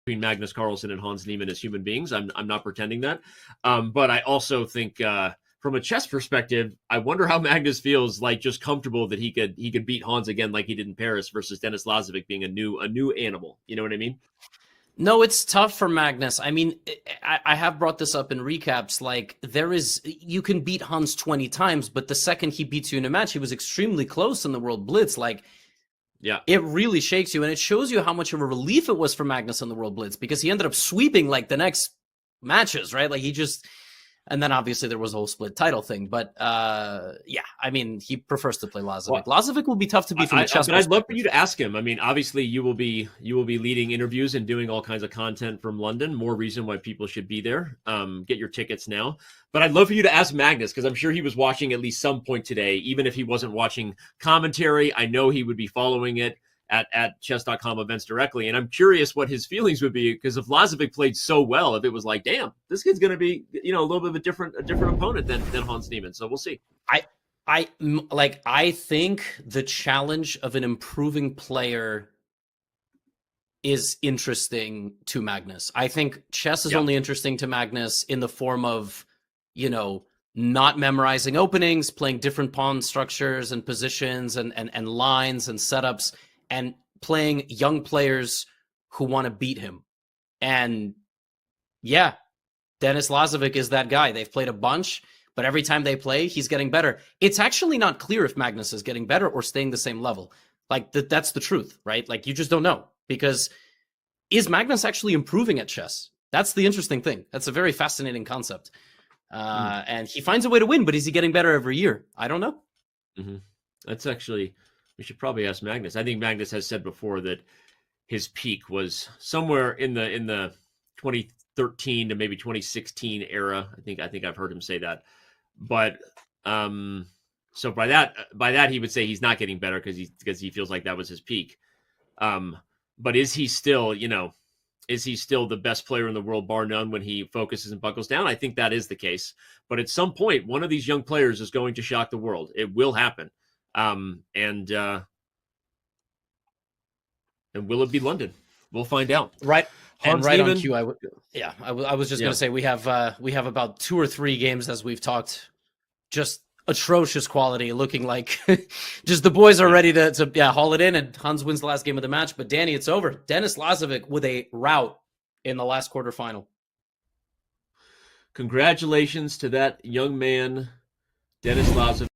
between Magnus Carlsen and Hans Niemann as human beings. I'm not pretending that. But I also think from a chess perspective, I wonder how Magnus feels like just comfortable that he could beat Hans again like he did in Paris versus Denis Lazavik being a new animal. You know what I mean? No, it's tough for Magnus. I mean, I have brought this up in recaps. Like, you can beat Hans 20 times, but the second he beats you in a match, he was extremely close in the World Blitz. Like, yeah, it really shakes you, and it shows you how much of a relief it was for Magnus in the World Blitz, because he ended up sweeping like the next matches, right? Like, and then obviously there was a whole split title thing, but yeah, I mean, he prefers to play Lazavik. Well, Lazavik will be tough to beat from a chess but I'd love for you to ask him. I mean, obviously you will be leading interviews and doing all kinds of content from London. More reason why people should be there. Get your tickets now. But I'd love for you to ask Magnus, because I'm sure he was watching at least some point today, even if he wasn't watching commentary. I know he would be following it at chess.com events directly. And I'm curious what his feelings would be, because if Lazavik played so well, if it was like, damn, this kid's going to be, a little bit of a different opponent than Hans Niemann. So we'll see. I think the challenge of an improving player is interesting to Magnus. I think chess is only interesting to Magnus in the form of, not memorizing openings, playing different pawn structures and positions and lines and setups, and playing young players who want to beat him. And yeah, Denis Lazavik is that guy. They've played a bunch, but every time they play, he's getting better. It's actually not clear if Magnus is getting better or staying the same level. Like, that's the truth, right? Like, you just don't know, because is Magnus actually improving at chess? That's the interesting thing. That's a very fascinating concept. And he finds a way to win, but is he getting better every year? I don't know. Mm-hmm. That's actually... We should probably ask Magnus. I think Magnus has said before that his peak was somewhere in the 2013 to maybe 2016 era. I think I've heard him say that. But so by that he would say he's not getting better because he feels like that was his peak. But is he still the best player in the world, bar none, when he focuses and buckles down? I think that is the case. But at some point, one of these young players is going to shock the world. It will happen. And will it be London? We'll find out. Right. Hans and right Niemann, on cue, I was just going to say we have about 2 or 3 games, as we've talked, just atrocious quality, looking like just the boys are ready to haul it in, and Hans wins the last game of the match. But Danny, it's over. Denis Lazavik with a rout in the last quarterfinal. Congratulations to that young man, Denis Lazavik.